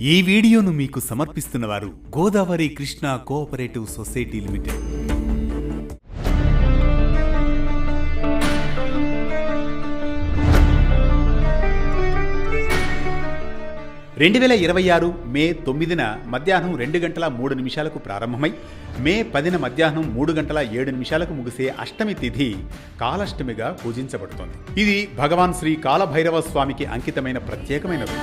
ఈ వీడియోను మీకు సమర్పిస్తున్నవారు Godavari Krishna Cooperative Society Limited. 2026 May 9న మధ్యాహ్నం 2:03 ప్రారంభమై మే 10న మధ్యాహ్నం 3:07 ముగిసే అష్టమి తిథి కాలాష్టమిగా పూజించబడుతోంది. ఇది భగవాన్ శ్రీ కాలభైరవ స్వామికి అంకితమైన ప్రత్యేకమైన రోజు.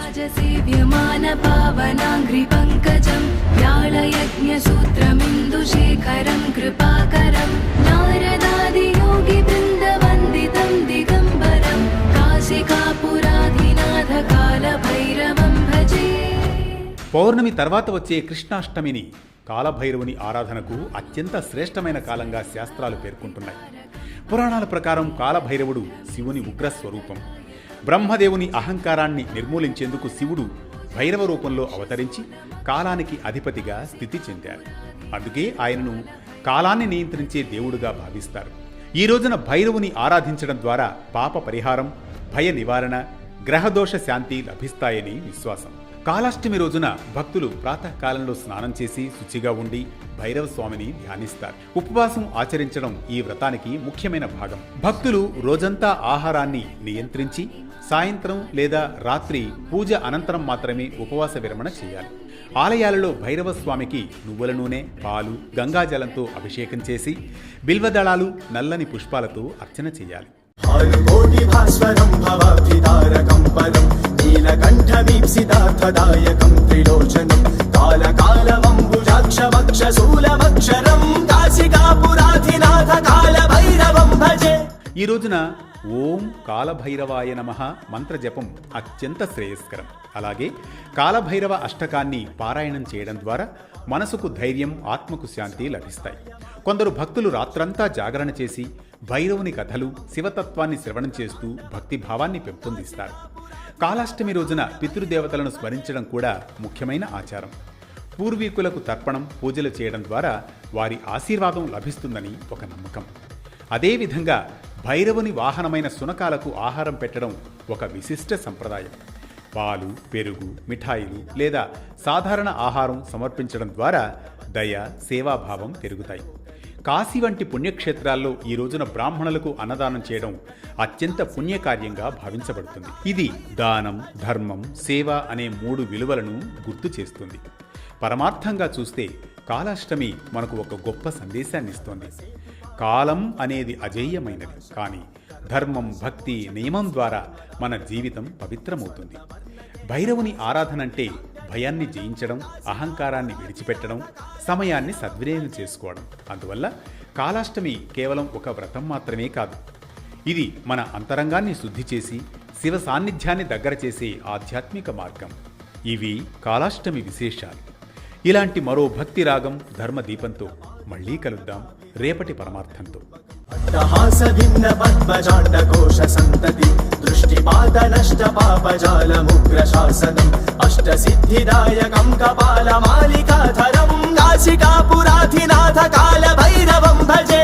పౌర్ణమి తర్వాత వచ్చే కృష్ణాష్టమిని కాలభైరవుని ఆరాధనకు అత్యంత శ్రేష్టమైన కాలంగా శాస్త్రాలు పేర్కొంటున్నాయి. పురాణాల ప్రకారం కాలభైరవుడు శివుని ఉగ్రస్వరూపం. బ్రహ్మదేవుని అహంకారాన్ని నిర్మూలించేందుకు శివుడు భైరవ రూపంలో అవతరించి కాలానికి అధిపతిగా స్థితి చెందారు. అందుకే ఆయనను కాలాన్ని నియంత్రించే దేవుడుగా భావిస్తారు. ఈ రోజున భైరవుని ఆరాధించడం ద్వారా పాప పరిహారం, భయ నివారణ, గ్రహదోష శాంతి లభిస్తాయని విశ్వాసం. కాలాష్టమి రోజున భక్తులు ప్రాతకాలంలో స్నానం చేసి శుచిగా ఉండి భైరవ స్వామిని ధ్యానిస్తారు. ఉపవాసం ఆచరించడం ఈ వ్రతానికి ముఖ్యమైన భాగం. భక్తులు రోజంతా ఆహారాన్ని నియంత్రించి సాయంత్రం లేదా రాత్రి పూజ అనంతరం మాత్రమే ఉపవాస విరమణ చేయాలి. ఆలయాలలో భైరవ స్వామికి నువ్వుల నూనె, పాలు, గంగాజలంతో అభిషేకం చేసి బిల్వదళాలు, నల్లని పుష్పాలతో అర్చన చేయాలి. ఈ రోజున ఓం కాలభైరవాయ నమః మంత్ర జపం అత్యంత శ్రేయస్కరం. అలాగే కాలభైరవ అష్టకాన్ని పారాయణం చేయడం ద్వారా మనసుకు ధైర్యం, ఆత్మకు శాంతి లభిస్తాయి. కొందరు భక్తులు రాత్రంతా జాగరణ చేసి భైరవుని కథలు, శివతత్వాన్ని శ్రవణం చేస్తూ భక్తిభావాన్ని పెంపొందిస్తారు. కాలాష్టమి రోజున పితృదేవతలను స్మరించడం కూడా ముఖ్యమైన ఆచారం. పూర్వీకులకు తర్పణం, పూజలు చేయడం ద్వారా వారి ఆశీర్వాదం లభిస్తుందని ఒక నమ్మకం. అదేవిధంగా భైరవుని వాహనమైన శునకాలకు ఆహారం పెట్టడం ఒక విశిష్ట సంప్రదాయం. పాలు, పెరుగు, మిఠాయిలు లేదా సాధారణ ఆహారం సమర్పించడం ద్వారా దయ, సేవాభావం పెరుగుతాయి. కాశీ వంటి పుణ్యక్షేత్రాల్లో ఈ రోజున బ్రాహ్మణులకు అన్నదానం చేయడం అత్యంత పుణ్యకార్యంగా భావించబడుతుంది. ఇది దానం, ధర్మం, సేవ అనే 3 విలువలను గుర్తు చేస్తుంది. పరమార్థంగా చూస్తే కాలాష్టమి మనకు ఒక గొప్ప సందేశాన్ని ఇస్తోంది. కాలం అనేది అజేయమైనది, కానీ ధర్మం, భక్తి, నియమం ద్వారా మన జీవితం పవిత్రమవుతుంది. భైరవుని ఆరాధన అంటే భయాన్ని జయించడం, అహంకారాన్ని విడిచిపెట్టడం, సమయాన్ని సద్వినియోగం చేసుకోవడం. అందువల్ల కాలాష్టమి కేవలం ఒక వ్రతం మాత్రమే కాదు, ఇది మన అంతరంగాన్ని శుద్ధి చేసి శివ సాన్నిధ్యాన్ని దగ్గర చేసే ఆధ్యాత్మిక మార్గం. ఇవి కాలాష్టమి విశేషాలు. ఇలాంటి మరో భక్తి రాగం, ధర్మ దీపంతో మళ్ళీ కలుద్దాం రేపటి పరమార్థంతో. అట్టహాస భిన్న పద్మజాండకోశ సంతతి దృష్టిపాత నష్ట పాపజాలముగ్ర శాసనం అష్టసిద్ధిదాయకం కపాల మాలికాధరం నాసికాపురాధినాథ కాల భైరవం భజే.